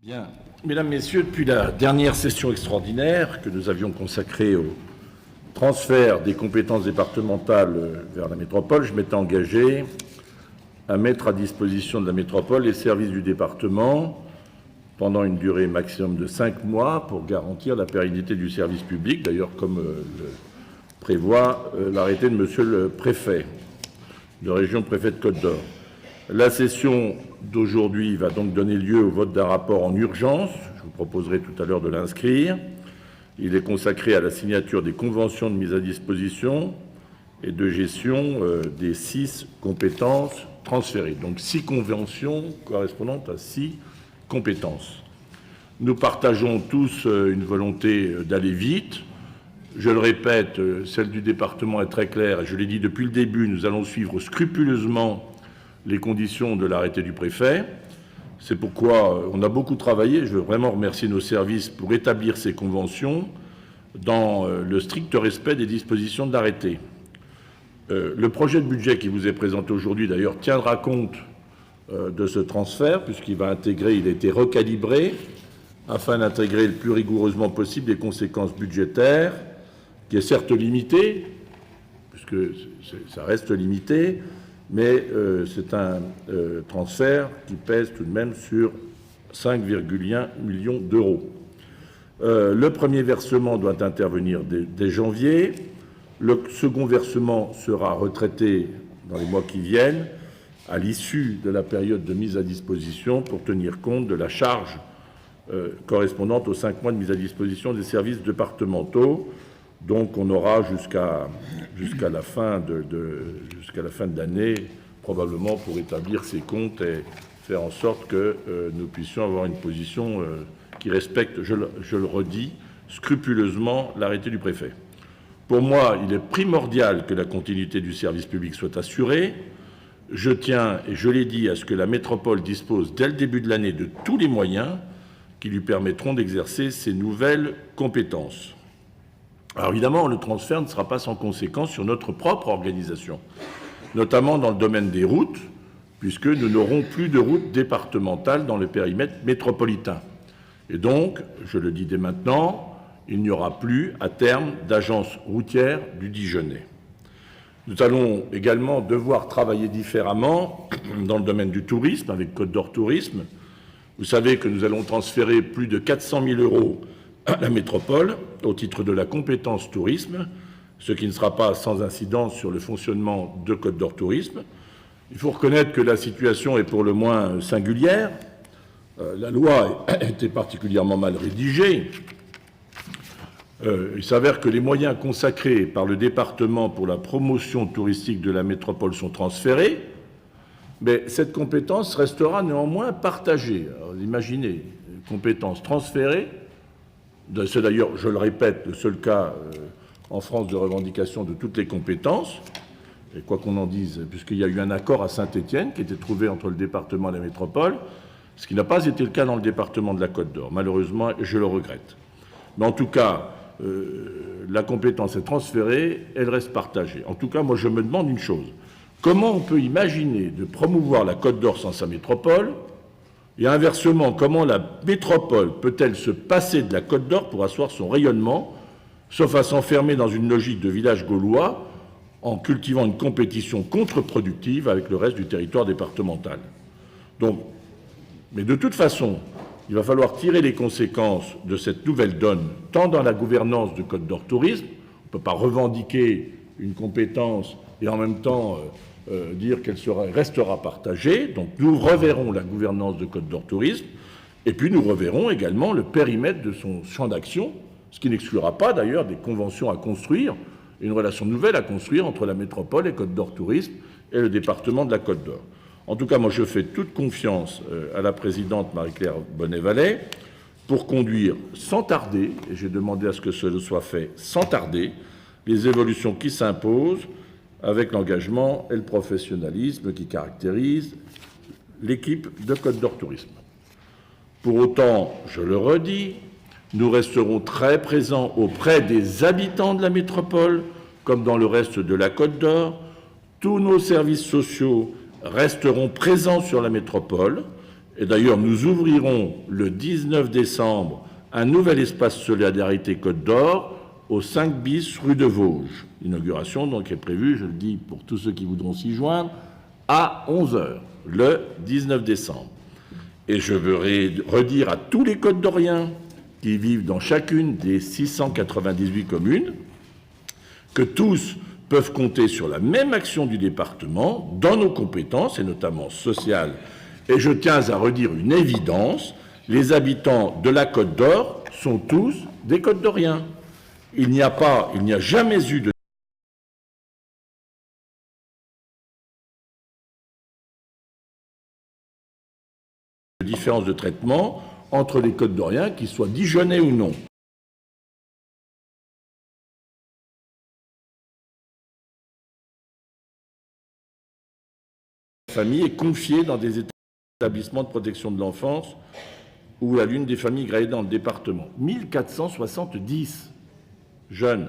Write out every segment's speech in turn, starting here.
Bien. Mesdames, Messieurs, depuis la dernière session extraordinaire que nous avions consacrée au transfert des compétences départementales vers la métropole, je m'étais engagé à mettre à disposition de la métropole les services du département pendant une durée maximum de 5 mois pour garantir la pérennité du service public, d'ailleurs comme le prévoit l'arrêté de Monsieur le Préfet de région, préfet de Côte d'Or. La session d'aujourd'hui va donc donner lieu au vote d'un rapport en urgence. Je vous proposerai tout à l'heure de l'inscrire. Il est consacré à la signature des conventions de mise à disposition et de gestion des 6 compétences transférées. Donc 6 conventions correspondant à 6 compétences. Nous partageons tous une volonté d'aller vite. Je le répète, celle du département est très claire et je l'ai dit depuis le début, nous allons suivre scrupuleusement les conditions de l'arrêté du préfet. C'est pourquoi on a beaucoup travaillé. Je veux vraiment remercier nos services pour établir ces conventions dans le strict respect des dispositions de l'arrêté. Le projet de budget qui vous est présenté aujourd'hui, d'ailleurs, tiendra compte de ce transfert, puisqu'il va intégrer, il a été recalibré afin d'intégrer le plus rigoureusement possible les conséquences budgétaires, qui est certes limité, puisque ça reste limité, mais c'est un transfert qui pèse tout de même sur 5,1 millions d'euros. Le premier versement doit intervenir dès janvier. Le second versement sera retraité dans les mois qui viennent, à l'issue de la période de mise à disposition, pour tenir compte de la charge correspondante aux 5 mois de mise à disposition des services départementaux. Donc on aura jusqu'à la fin de l'année, probablement, pour établir ces comptes et faire en sorte que nous puissions avoir une position qui respecte, je le redis, scrupuleusement l'arrêté du préfet. Pour moi, il est primordial que la continuité du service public soit assurée. Je tiens, et je l'ai dit, à ce que la métropole dispose dès le début de l'année de tous les moyens qui lui permettront d'exercer ses nouvelles compétences. Alors évidemment, le transfert ne sera pas sans conséquence sur notre propre organisation, notamment dans le domaine des routes, puisque nous n'aurons plus de routes départementales dans le périmètre métropolitain. Et donc, je le dis dès maintenant, il n'y aura plus, à terme, d'agence routière du Dijonnais. Nous allons également devoir travailler différemment dans le domaine du tourisme, avec Côte d'Or Tourisme. Vous savez que nous allons transférer plus de 400 000 € à la métropole au titre de la compétence tourisme, ce qui ne sera pas sans incidence sur le fonctionnement de Côte d'Or Tourisme. Il faut reconnaître que la situation est pour le moins singulière. La loi a été particulièrement mal rédigée. Il s'avère que les moyens consacrés par le département pour la promotion touristique de la métropole sont transférés, mais cette compétence restera néanmoins partagée. Alors, imaginez, compétence transférée. C'est d'ailleurs, je le répète, le seul cas en France de revendication de toutes les compétences. Et quoi qu'on en dise, puisqu'il y a eu un accord à Saint-Étienne qui était trouvé entre le département et la métropole, ce qui n'a pas été le cas dans le département de la Côte d'Or, malheureusement, et je le regrette. Mais en tout cas, la compétence est transférée, elle reste partagée. En tout cas, moi, je me demande une chose. Comment on peut imaginer de promouvoir la Côte d'Or sans sa métropole ? Et inversement, comment la métropole peut-elle se passer de la Côte d'Or pour asseoir son rayonnement, sauf à s'enfermer dans une logique de village gaulois en cultivant une compétition contre-productive avec le reste du territoire départemental. Donc, mais de toute façon, il va falloir tirer les conséquences de cette nouvelle donne, tant dans la gouvernance de Côte d'Or Tourisme, on ne peut pas revendiquer une compétence et en même temps dire qu'elle restera partagée. Donc nous reverrons la gouvernance de Côte d'Or Tourisme et puis nous reverrons également le périmètre de son champ d'action, ce qui n'exclura pas d'ailleurs des conventions à construire, une relation nouvelle à construire entre la métropole et Côte d'Or Tourisme et le département de la Côte d'Or. En tout cas, moi je fais toute confiance à la présidente Marie-Claire Bonnet-Vallet pour conduire sans tarder, et j'ai demandé à ce que cela soit fait sans tarder, les évolutions qui s'imposent avec l'engagement et le professionnalisme qui caractérisent l'équipe de Côte d'Or Tourisme. Pour autant, je le redis, nous resterons très présents auprès des habitants de la métropole, comme dans le reste de la Côte d'Or. Tous nos services sociaux resteront présents sur la métropole Et d'ailleurs, nous ouvrirons le 19 décembre un nouvel espace Solidarité Côte d'Or au 5 bis rue de Vosges. L'inauguration donc est prévue, je le dis pour tous ceux qui voudront s'y joindre, à 11 h le 19 décembre. Et je veux redire à tous les Côtes d'Oriens qui vivent dans chacune des 698 communes que tous peuvent compter sur la même action du département dans nos compétences, et notamment sociales. Et je tiens à redire une évidence, les habitants de la Côte d'Or sont tous des Côtes d'Oriens. Il n'y a jamais eu de différence de traitement entre les Côtes d'Oriens, qu'ils soient dijonnais ou non. La famille est confiée dans des établissements de protection de l'enfance ou à l'une des familles agréées dans le département. 1470 jeunes.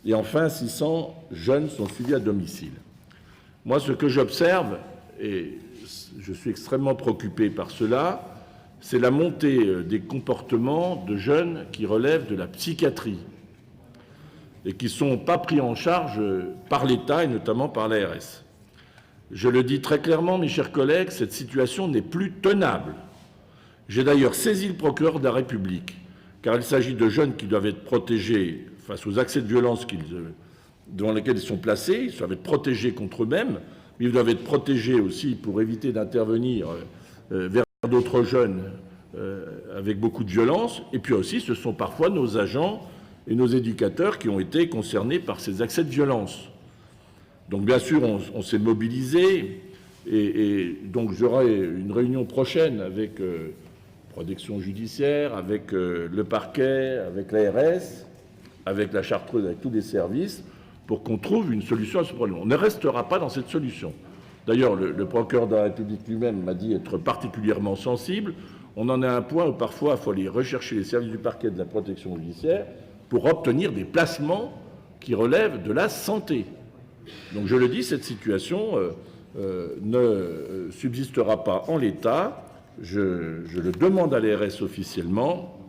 Et enfin, 600 jeunes sont suivis à domicile. Moi, ce que j'observe, et je suis extrêmement préoccupé par cela, c'est la montée des comportements de jeunes qui relèvent de la psychiatrie et qui ne sont pas pris en charge par l'État et notamment par l'ARS. Je le dis très clairement, mes chers collègues, cette situation n'est plus tenable. J'ai d'ailleurs saisi le procureur de la République, car il s'agit de jeunes qui doivent être protégés face aux accès de violence devant lesquels ils sont placés, ils doivent être protégés contre eux-mêmes, mais ils doivent être protégés aussi pour éviter d'intervenir vers d'autres jeunes avec beaucoup de violence. Et puis aussi, ce sont parfois nos agents et nos éducateurs qui ont été concernés par ces accès de violence. Donc bien sûr, on s'est mobilisé, et donc j'aurai une réunion prochaine avec protection judiciaire, avec le parquet, avec l'ARS, avec la Chartreuse, avec tous les services, pour qu'on trouve une solution à ce problème. On ne restera pas dans cette solution. D'ailleurs, le procureur de la République lui-même m'a dit être particulièrement sensible. On en est à un point où parfois il faut aller rechercher les services du parquet de la protection judiciaire pour obtenir des placements qui relèvent de la santé. Donc je le dis, cette situation ne subsistera pas en l'état. Je le demande à l'ARS officiellement.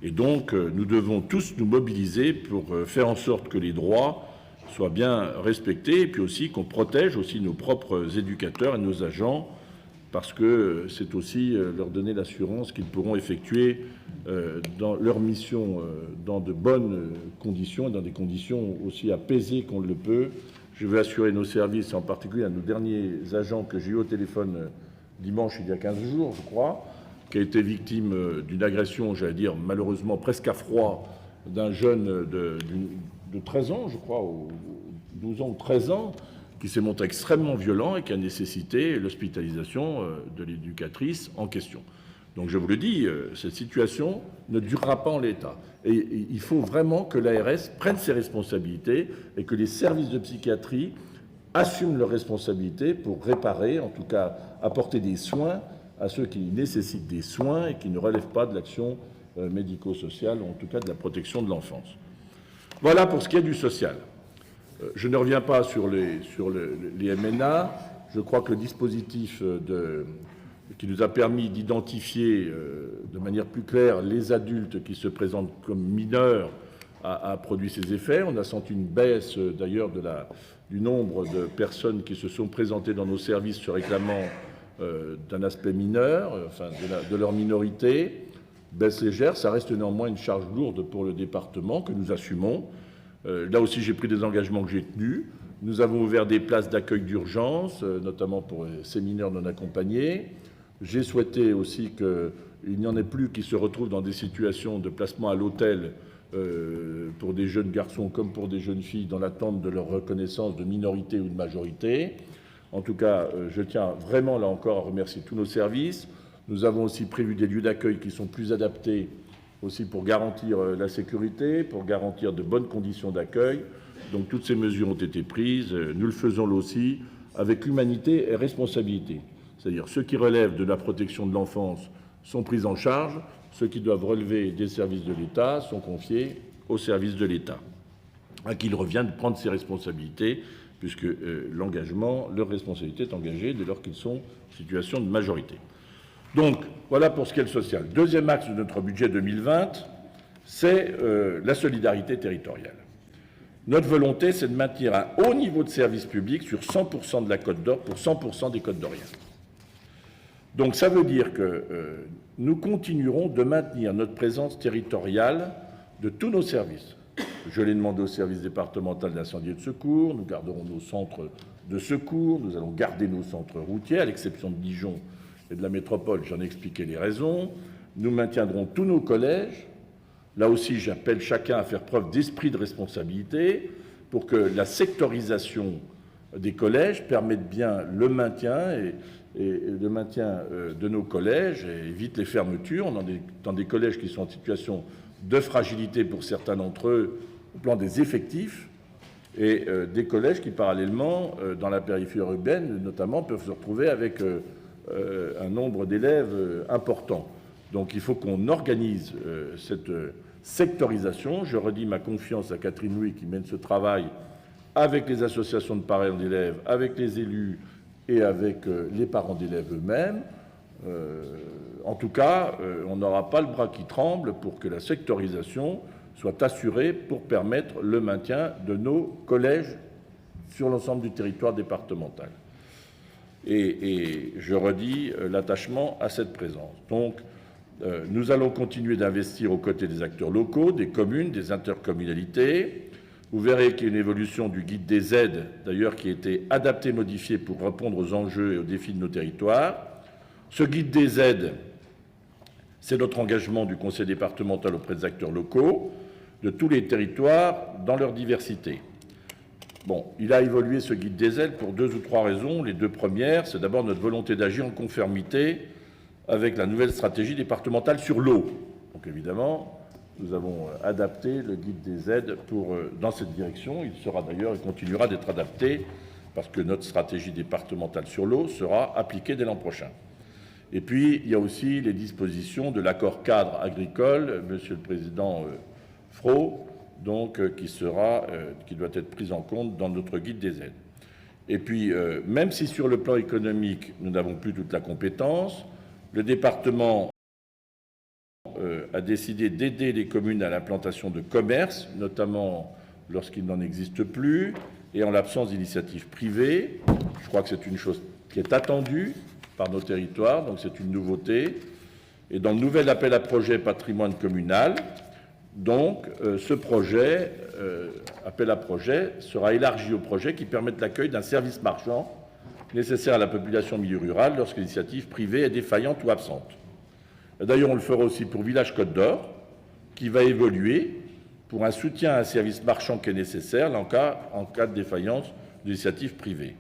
Et donc nous devons tous nous mobiliser pour faire en sorte que les droits soient bien respectés, et puis aussi qu'on protège aussi nos propres éducateurs et nos agents, parce que c'est aussi leur donner l'assurance qu'ils pourront effectuer dans leur mission dans de bonnes conditions, dans des conditions aussi apaisées qu'on le peut. Je veux assurer nos services, en particulier à nos derniers agents que j'ai eu au téléphone dimanche, il y a 15 jours, je crois, qui a été victime d'une agression, j'allais dire malheureusement presque à froid, d'un jeune de 13 ans, je crois, ou 12 ans ou 13 ans, qui s'est montré extrêmement violent et qui a nécessité l'hospitalisation de l'éducatrice en question. Donc je vous le dis, cette situation ne durera pas en l'état. Et il faut vraiment que l'ARS prenne ses responsabilités et que les services de psychiatrie assument leurs responsabilités pour réparer, en tout cas apporter des soins à ceux qui nécessitent des soins et qui ne relèvent pas de l'action médico-sociale, ou en tout cas de la protection de l'enfance. Voilà pour ce qui est du social. Je ne reviens pas sur les MNA. Je crois que le dispositif qui nous a permis d'identifier de manière plus claire les adultes qui se présentent comme mineurs a produit ses effets. On a senti une baisse d'ailleurs du nombre de personnes qui se sont présentées dans nos services se réclamant d'un aspect mineur, enfin de leur minorité. Baisse légère, ça reste néanmoins une charge lourde pour le département que nous assumons. Là aussi, j'ai pris des engagements que j'ai tenus. Nous avons ouvert des places d'accueil d'urgence, notamment pour ces mineurs non accompagnés. J'ai souhaité aussi qu'il n'y en ait plus qui se retrouvent dans des situations de placement à l'hôtel pour des jeunes garçons comme pour des jeunes filles dans l'attente de leur reconnaissance de minorité ou de majorité. En tout cas, je tiens vraiment, là encore, à remercier tous nos services. Nous avons aussi prévu des lieux d'accueil qui sont plus adaptés aussi pour garantir la sécurité, pour garantir de bonnes conditions d'accueil. Donc toutes ces mesures ont été prises. Nous le faisons là aussi avec humanité et responsabilité. C'est-à-dire ceux qui relèvent de la protection de l'enfance sont pris en charge, ceux qui doivent relever des services de l'État sont confiés aux services de l'État, à qui il revient de prendre ses responsabilités puisque l'engagement, leur responsabilité est engagée dès lors qu'ils sont en situation de majorité. Donc, voilà pour ce qui est le social. Deuxième axe de notre budget 2020, c'est la solidarité territoriale. Notre volonté, c'est de maintenir un haut niveau de service public sur 100% de la Côte d'Or pour 100% des Côtes d'Oriens. Donc ça veut dire que nous continuerons de maintenir notre présence territoriale de tous nos services. Je l'ai demandé au service départemental d'incendie et de secours, nous garderons nos centres de secours, nous allons garder nos centres routiers, à l'exception de Dijon et de la métropole, j'en ai expliqué les raisons. Nous maintiendrons tous nos collèges. Là aussi, j'appelle chacun à faire preuve d'esprit de responsabilité pour que la sectorisation des collèges permette bien le maintien et le maintien de nos collèges et évite les fermetures. On est dans des collèges qui sont en situation de fragilité pour certains d'entre eux au plan des effectifs et des collèges qui, parallèlement, dans la périphérie urbaine, notamment, peuvent se retrouver avec un nombre d'élèves important. Donc il faut qu'on organise cette sectorisation. Je redis ma confiance à Catherine Louis qui mène ce travail avec les associations de parents d'élèves, avec les élus et avec les parents d'élèves eux-mêmes. En tout cas, on n'aura pas le bras qui tremble pour que la sectorisation soit assurée pour permettre le maintien de nos collèges sur l'ensemble du territoire départemental. Et je redis l'attachement à cette présence. Donc, nous allons continuer d'investir aux côtés des acteurs locaux, des communes, des intercommunalités. Vous verrez qu'il y a une évolution du guide des aides, d'ailleurs, qui a été adapté, modifié pour répondre aux enjeux et aux défis de nos territoires. Ce guide des aides, c'est notre engagement du Conseil départemental auprès des acteurs locaux, de tous les territoires dans leur diversité. Bon, il a évolué ce guide des aides pour 2 ou 3 raisons. Les 2 premières, c'est d'abord notre volonté d'agir en conformité avec la nouvelle stratégie départementale sur l'eau. Donc évidemment, nous avons adapté le guide des aides dans cette direction. Il sera d'ailleurs et continuera d'être adapté parce que notre stratégie départementale sur l'eau sera appliquée dès l'an prochain. Et puis, il y a aussi les dispositions de l'accord cadre agricole, Monsieur le Président Frot, donc qui doit être prise en compte dans notre guide des aides. Et puis, même si sur le plan économique, nous n'avons plus toute la compétence, le département a décidé d'aider les communes à l'implantation de commerces, notamment lorsqu'il n'en existe plus, et en l'absence d'initiatives privées. Je crois que c'est une chose qui est attendue par nos territoires, donc c'est une nouveauté. Et dans le nouvel appel à projet patrimoine communal, donc ce projet, appel à projet, sera élargi aux projets qui permettent l'accueil d'un service marchand nécessaire à la population en milieu rural lorsque l'initiative privée est défaillante ou absente. D'ailleurs, on le fera aussi pour Village Côte d'Or, qui va évoluer pour un soutien à un service marchand qui est nécessaire là, en cas de défaillance de l'initiative privée.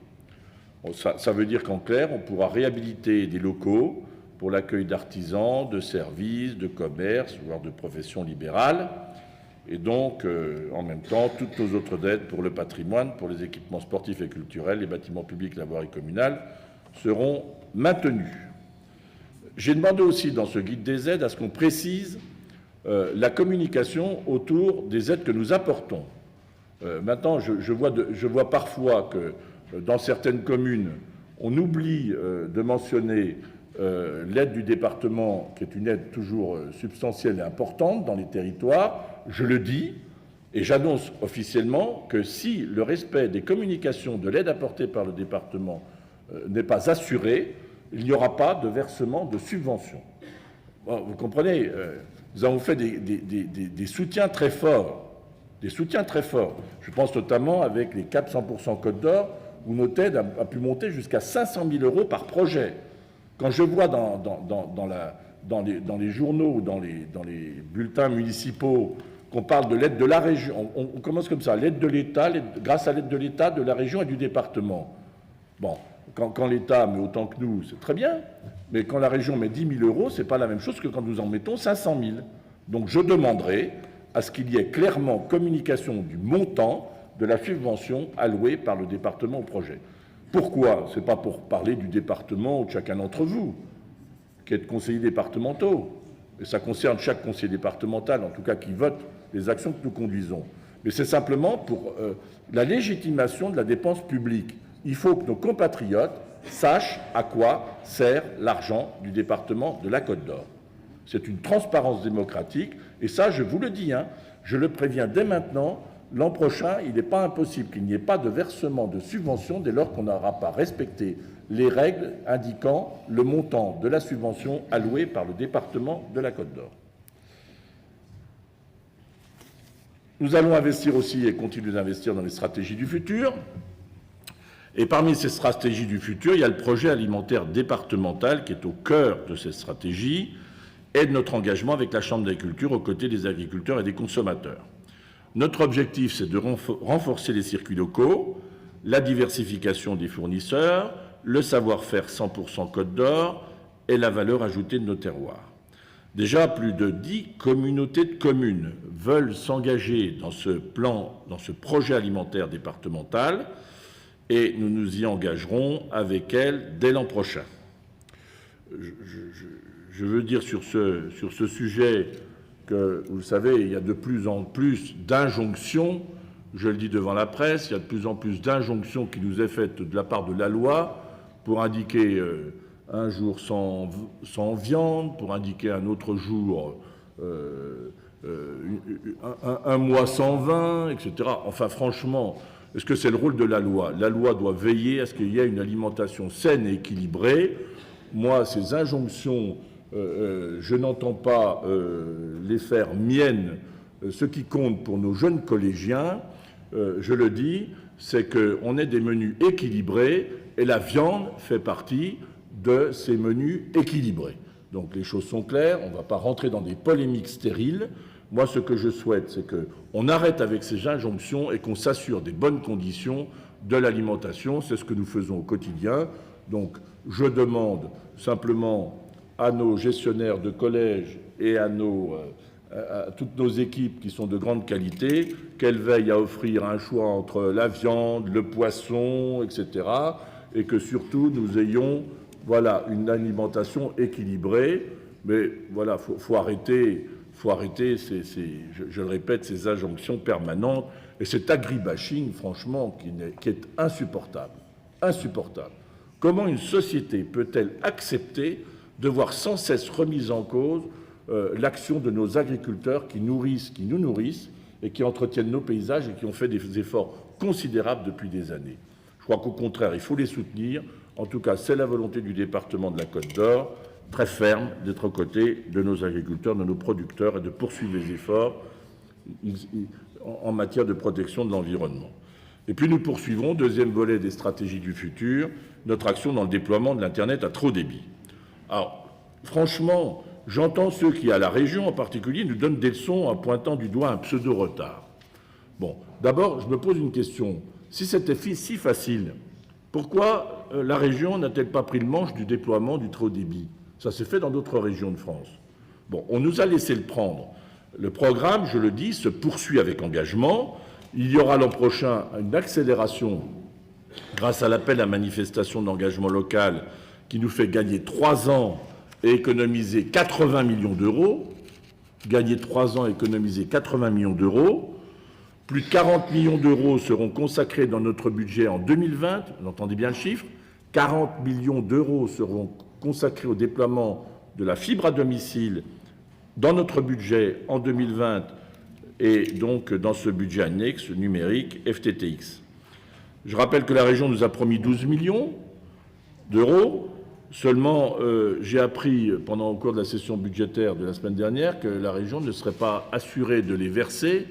Bon, ça veut dire qu'en clair, on pourra réhabiliter des locaux pour l'accueil d'artisans, de services, de commerces, voire de professions libérales. Et donc, en même temps, toutes nos autres aides pour le patrimoine, pour les équipements sportifs et culturels, les bâtiments publics, la voirie communale, seront maintenues. J'ai demandé aussi dans ce guide des aides à ce qu'on précise la communication autour des aides que nous apportons. Maintenant, je vois parfois que dans certaines communes, on oublie de mentionner l'aide du département, qui est une aide toujours substantielle et importante dans les territoires. Je le dis et j'annonce officiellement que si le respect des communications de l'aide apportée par le département n'est pas assuré, il n'y aura pas de versement de subventions. Bon, vous comprenez, nous avons fait des soutiens très forts. Des soutiens très forts. Je pense notamment avec les CAP 100% Côte d'Or, où notre aide a pu monter jusqu'à 500 000 € par projet. Quand je vois dans les journaux ou dans les bulletins municipaux qu'on parle de l'aide de la région, on commence comme ça, l'aide de l'État, grâce à l'aide de l'État, de la région et du département. Bon, quand l'État met autant que nous, c'est très bien, mais quand la région met 10 000 €, ce n'est pas la même chose que quand nous en mettons 500 000. Donc je demanderai à ce qu'il y ait clairement communication du montant de la subvention allouée par le département au projet. Pourquoi? Ce n'est pas pour parler du département ou de chacun d'entre vous, qui êtes conseillers départementaux. Et ça concerne chaque conseiller départemental, en tout cas qui vote les actions que nous conduisons. mais c'est simplement pour la légitimation de la dépense publique. Il faut que nos compatriotes sachent à quoi sert l'argent du département de la Côte d'Or. C'est une transparence démocratique, et ça, je vous le dis, je le préviens dès maintenant, l'an prochain, il n'est pas impossible qu'il n'y ait pas de versement de subvention dès lors qu'on n'aura pas respecté les règles indiquant le montant de la subvention allouée par le département de la Côte d'Or. Nous allons investir aussi et continuer d'investir dans les stratégies du futur. Et parmi ces stratégies du futur, il y a le projet alimentaire départemental qui est au cœur de cette stratégie et de notre engagement avec la Chambre d'agriculture aux côtés des agriculteurs et des consommateurs. Notre objectif, c'est de renforcer les circuits locaux, la diversification des fournisseurs, le savoir-faire 100% Côte d'Or et la valeur ajoutée de nos terroirs. Déjà, plus de 10 communautés de communes veulent s'engager dans ce projet alimentaire départemental et nous nous y engagerons avec elles dès l'an prochain. Je veux dire sur ce sujet que, vous le savez, il y a de plus en plus d'injonctions, je le dis devant la presse, il y a de plus en plus d'injonctions qui nous est faite de la part de la loi pour indiquer un jour sans viande, pour indiquer un autre jour un mois sans vin, etc. Enfin, franchement, est-ce que c'est le rôle de la loi? La loi doit veiller à ce qu'il y ait une alimentation saine et équilibrée. Moi, ces injonctions, je n'entends pas les faire miennes. Ce qui compte pour nos jeunes collégiens, je le dis, c'est qu'on ait des menus équilibrés et la viande fait partie de ces menus équilibrés. Donc les choses sont claires, on ne va pas rentrer dans des polémiques stériles. Moi, ce que je souhaite, c'est qu'on arrête avec ces injonctions et qu'on s'assure des bonnes conditions de l'alimentation. C'est ce que nous faisons au quotidien. Donc, je demande simplement à nos gestionnaires de collèges et à toutes nos équipes qui sont de grande qualité qu'elles veillent à offrir un choix entre la viande, le poisson, etc. et que surtout nous ayons une alimentation équilibrée. Mais voilà, faut arrêter, je le répète, ces injonctions permanentes et cet agribashing, franchement, qui est insupportable. Insupportable. Comment une société peut-elle accepter de voir sans cesse remise en cause l'action de nos agriculteurs qui nous nourrissent et qui entretiennent nos paysages et qui ont fait des efforts considérables depuis des années. Je crois qu'au contraire, il faut les soutenir. En tout cas, c'est la volonté du département de la Côte d'Or, très ferme, d'être aux côtés de nos agriculteurs, de nos producteurs et de poursuivre les efforts en matière de protection de l'environnement. Et puis nous poursuivrons, deuxième volet des stratégies du futur, notre action dans le déploiement de l'Internet à trop débit. Alors, franchement, j'entends ceux qui, à la région en particulier, nous donnent des leçons en pointant du doigt un pseudo-retard. Bon, d'abord, je me pose une question. Si c'était si facile, pourquoi la région n'a-t-elle pas pris le manche du déploiement du très haut débit? Ça s'est fait dans d'autres régions de France. Bon, on nous a laissé le prendre. Le programme, je le dis, se poursuit avec engagement. Il y aura l'an prochain une accélération grâce à l'appel à manifestation d'engagement local qui nous fait gagner 3 ans et économiser 80 millions d'euros. Gagner 3 ans et économiser 80 millions d'euros. Plus de 40 millions d'euros seront consacrés dans notre budget en 2020. Vous entendez bien le chiffre? 40 millions d'euros seront consacrés au déploiement de la fibre à domicile dans notre budget en 2020 et donc dans ce budget annexe numérique FTTX. Je rappelle que la région nous a promis 12 millions d'euros. Seulement, j'ai appris au cours de la session budgétaire de la semaine dernière que la région ne serait pas assurée de les verser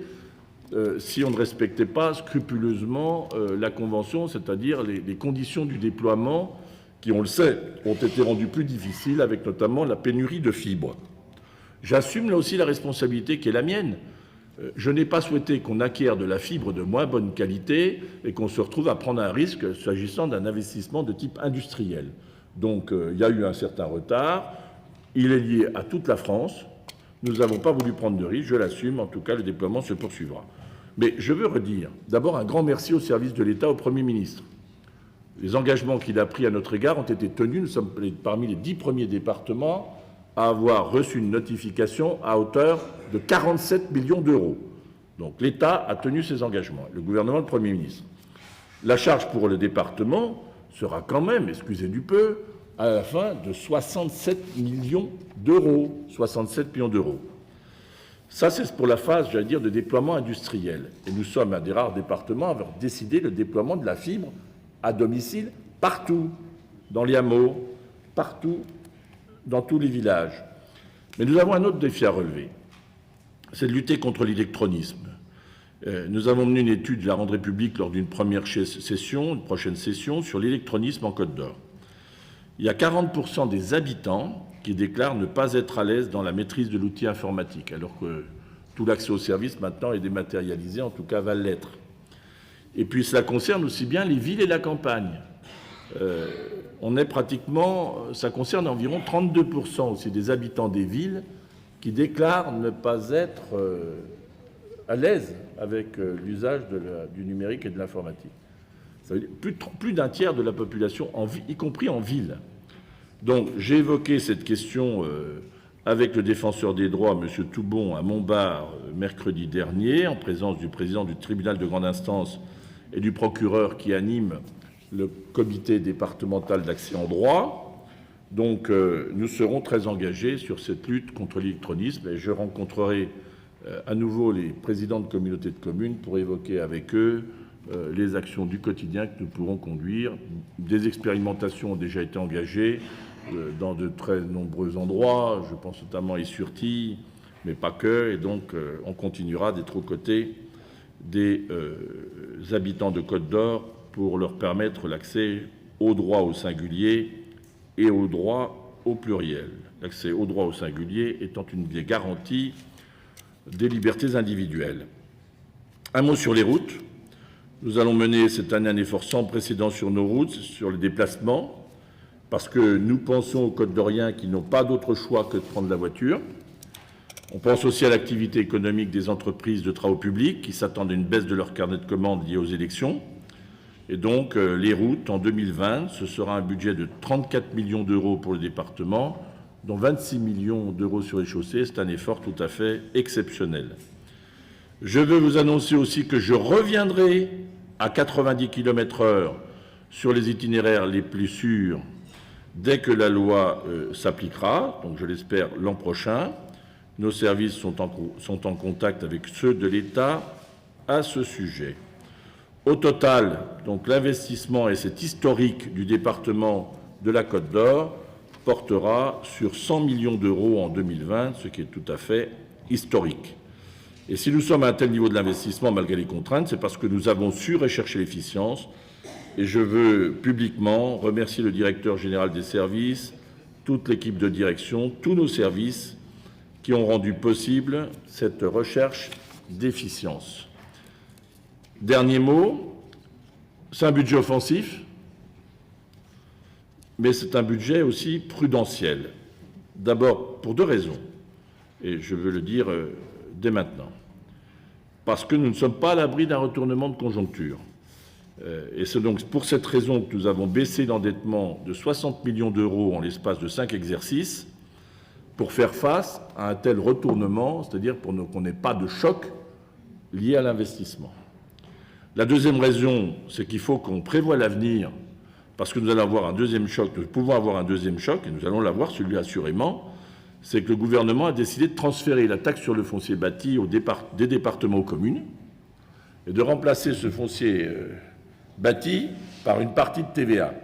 si on ne respectait pas scrupuleusement la convention, c'est-à-dire les conditions du déploiement qui, on le sait, ont été rendues plus difficiles avec notamment la pénurie de fibres. J'assume là aussi la responsabilité qui est la mienne. Je n'ai pas souhaité qu'on acquiert de la fibre de moins bonne qualité et qu'on se retrouve à prendre un risque s'agissant d'un investissement de type industriel. Donc il y a eu un certain retard. Il est lié à toute la France. Nous n'avons pas voulu prendre de risque, je l'assume. En tout cas, le déploiement se poursuivra. Mais je veux redire, d'abord, un grand merci au service de l'État, au Premier ministre. Les engagements qu'il a pris à notre égard ont été tenus. Nous sommes parmi les 10 premiers départements à avoir reçu une notification à hauteur de 47 millions d'euros. Donc l'État a tenu ses engagements, le gouvernement, le Premier ministre. La charge pour le département sera quand même, excusez du peu, à la fin de 67 millions d'euros. 67 millions d'euros. Ça, c'est pour la phase, j'allais dire, de déploiement industriel. Et nous sommes un des rares départements à avoir décidé le déploiement de la fibre à domicile partout, dans les hameaux, partout, dans tous les villages. Mais nous avons un autre défi à relever, c'est de lutter contre l'électronisme. Nous avons mené une étude, je la rendrai publique lors d'une première session, une prochaine session, sur l'électronisme en Côte d'Or. Il y a 40% des habitants qui déclarent ne pas être à l'aise dans la maîtrise de l'outil informatique, alors que tout l'accès aux services maintenant est dématérialisé, en tout cas va l'être. Et puis cela concerne aussi bien les villes et la campagne. Ça concerne environ 32% aussi des habitants des villes qui déclarent ne pas être à l'aise avec l'usage du numérique et de l'informatique. Ça veut dire plus d'un tiers de la population, y compris en ville. Donc j'ai évoqué cette question avec le défenseur des droits, M. Toubon, à Montbard, mercredi dernier, en présence du président du tribunal de grande instance et du procureur qui anime le comité départemental d'accès en droit. Donc nous serons très engagés sur cette lutte contre l'électronisme et je rencontrerai à nouveau les présidents de communautés de communes pour évoquer avec eux les actions du quotidien que nous pourrons conduire. Des expérimentations ont déjà été engagées dans de très nombreux endroits, je pense notamment à Issurti, mais pas que, et donc on continuera d'être aux côtés des habitants de Côte d'Or pour leur permettre l'accès au droit au singulier et au droit au pluriel. L'accès au droit au singulier étant une des garanties des libertés individuelles. Un mot sur les routes. Nous allons mener cette année un effort sans précédent sur nos routes, sur les déplacements, parce que nous pensons aux Côte-d'Oriens qui n'ont pas d'autre choix que de prendre la voiture. On pense aussi à l'activité économique des entreprises de travaux publics qui s'attendent à une baisse de leur carnet de commandes liée aux élections. Et donc, les routes, en 2020, ce sera un budget de 34 millions d'euros pour le département, dont 26 millions d'euros sur les chaussées. C'est un effort tout à fait exceptionnel. Je veux vous annoncer aussi que je reviendrai à 90 km/h sur les itinéraires les plus sûrs dès que la loi s'appliquera, donc je l'espère l'an prochain. Nos services sont en contact avec ceux de l'État à ce sujet. Au total, donc l'investissement, et c'est historique, du département de la Côte d'Or portera sur 100 millions d'euros en 2020, ce qui est tout à fait historique. Et si nous sommes à un tel niveau de l'investissement, malgré les contraintes, c'est parce que nous avons su rechercher l'efficience. Et je veux publiquement remercier le directeur général des services, toute l'équipe de direction, tous nos services qui ont rendu possible cette recherche d'efficience. Dernier mot, c'est un budget offensif, mais c'est un budget aussi prudentiel. D'abord, pour deux raisons, et je veux le dire dès maintenant. Parce que nous ne sommes pas à l'abri d'un retournement de conjoncture. Et c'est donc pour cette raison que nous avons baissé l'endettement de 60 millions d'euros en l'espace de 5 exercices pour faire face à un tel retournement, c'est-à-dire pour qu'on n'ait pas de choc lié à l'investissement. La deuxième raison, c'est qu'il faut qu'on prévoie l'avenir, parce que nous allons avoir un deuxième choc, nous pouvons avoir un deuxième choc, et nous allons l'avoir, celui assurément, c'est que le gouvernement a décidé de transférer la taxe sur le foncier bâti des départements aux communes et de remplacer ce foncier bâti par une partie de TVA.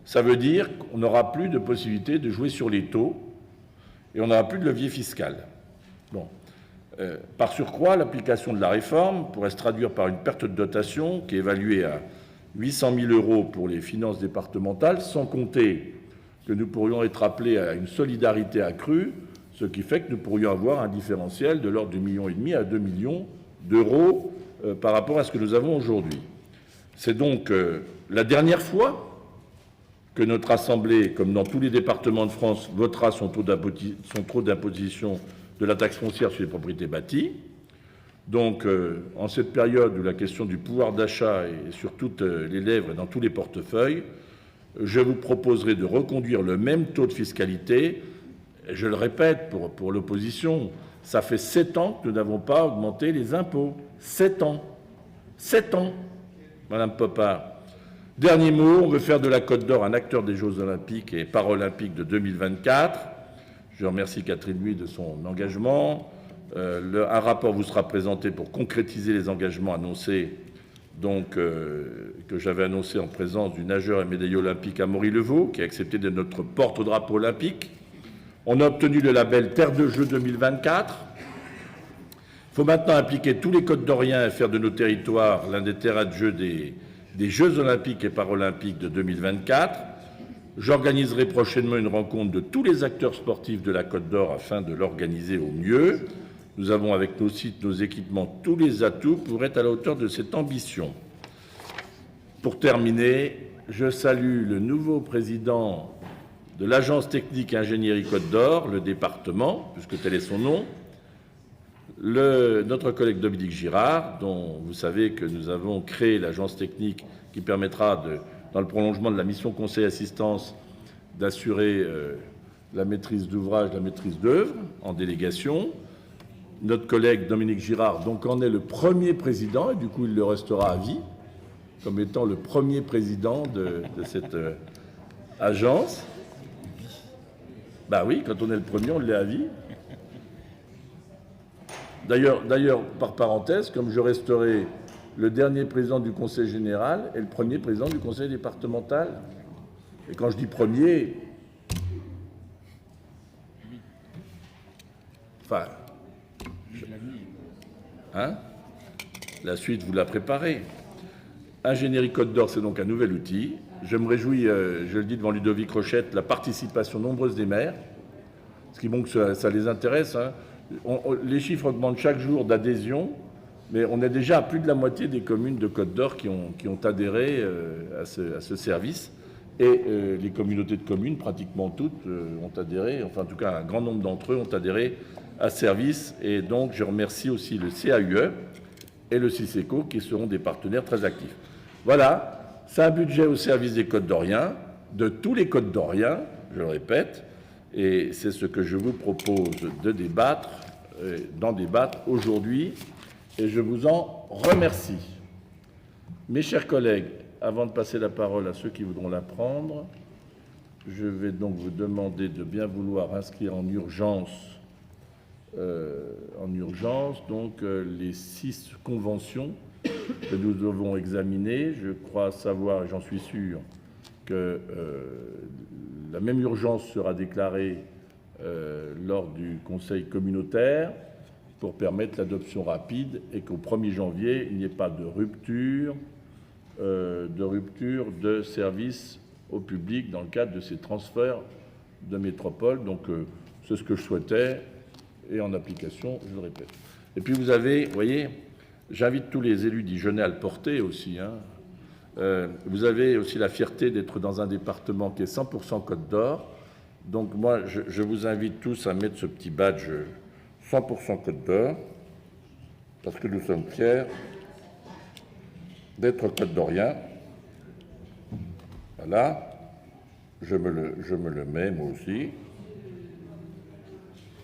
Ça veut dire qu'on n'aura plus de possibilité de jouer sur les taux et on n'aura plus de levier fiscal. Bon. Par surcroît, l'application de la réforme pourrait se traduire par une perte de dotation qui est évaluée à 800 000 euros pour les finances départementales, sans compter que nous pourrions être appelés à une solidarité accrue, ce qui fait que nous pourrions avoir un différentiel de l'ordre de 1,5 million à 2 millions d'euros par rapport à ce que nous avons aujourd'hui. C'est donc la dernière fois que notre Assemblée, comme dans tous les départements de France, votera son taux d'imposition de la taxe foncière sur les propriétés bâties. Donc, en cette période où la question du pouvoir d'achat est sur toutes les lèvres et dans tous les portefeuilles, je vous proposerai de reconduire le même taux de fiscalité. Je le répète pour l'opposition, Ça fait 7 ans que nous n'avons pas augmenté les impôts. 7 ans. 7 ans, Madame Popard. Dernier mot, on veut faire de la Côte d'Or un acteur des Jeux olympiques et paralympiques de 2024. Je remercie Catherine Huy de son engagement. Un rapport vous sera présenté pour concrétiser les engagements annoncés, que j'avais annoncés en présence du nageur et médaillé olympique Amaury Levaux, qui a accepté d'être notre porte-drapeau olympique. On a obtenu le label Terre de Jeux 2024. Il faut maintenant impliquer tous les Côtes-d'Oriens et faire de nos territoires l'un des terrains de jeu des Jeux olympiques et paralympiques de 2024. J'organiserai prochainement une rencontre de tous les acteurs sportifs de la Côte d'Or afin de l'organiser au mieux. Nous avons avec nos sites, nos équipements, tous les atouts pour être à la hauteur de cette ambition. Pour terminer, je salue le nouveau président de l'Agence technique ingénierie Côte d'Or, le département, puisque tel est son nom, notre collègue Dominique Girard, dont vous savez que nous avons créé l'agence technique qui permettra, dans le prolongement de la mission conseil-assistance, d'assurer la maîtrise d'ouvrage, la maîtrise d'œuvre en délégation. Notre collègue Dominique Girard donc en est le premier président, et du coup il le restera à vie, comme étant le premier président de cette agence. Ben oui, quand on est le premier, on l'est à vie. D'ailleurs, par parenthèse, comme je resterai le dernier président du conseil général et le premier président du conseil départemental. Et quand je dis premier, enfin, la suite, vous la préparez. Ingénierie Côte d'Or, c'est donc un nouvel outil. Je me réjouis, je le dis devant Ludovic Rochette, la participation nombreuse des maires, ce qui montre que ça les intéresse. Les chiffres augmentent chaque jour d'adhésion, mais on est déjà à plus de la moitié des communes de Côte d'Or qui ont adhéré à ce service. Et les communautés de communes, pratiquement toutes, ont adhéré, enfin en tout cas un grand nombre d'entre eux ont adhéré à ce service. Et donc je remercie aussi le CAUE et le CICECO qui seront des partenaires très actifs. Voilà, c'est un budget au service des Côtes-d'Oriens, de tous les Côtes-d'Oriens, je le répète, et c'est ce que je vous propose de débattre, d'en débattre aujourd'hui, et je vous en remercie. Mes chers collègues, avant de passer la parole à ceux qui voudront la prendre, je vais donc vous demander de bien vouloir inscrire en urgence donc les 6 conventions que nous devons examiner. Je crois savoir, et j'en suis sûr, que la même urgence sera déclarée lors du Conseil communautaire pour permettre l'adoption rapide et qu'au 1er janvier, il n'y ait pas de rupture de service au public dans le cadre de ces transferts de métropole. Donc, c'est ce que je souhaitais et en application, je le répète. Et puis, vous voyez, j'invite tous les élus d'Igenay à le porter aussi. Vous avez aussi la fierté d'être dans un département qui est 100% Côte d'Or. Donc, moi, je vous invite tous à mettre ce petit badge 100% Côte d'Or, parce que nous sommes fiers d'être Côte-d'Oriens. Voilà, je me le mets moi aussi.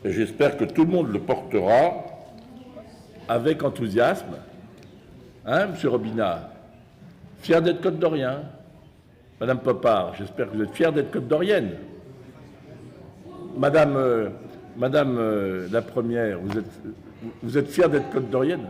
Et j'espère que tout le monde le portera avec enthousiasme. Monsieur Robinat, fier d'être Côte-d'Orien. Madame Popard, j'espère que vous êtes fière d'être Côte-d'Orienne. Madame la première, vous êtes fière d'être Côte-d'Orienne?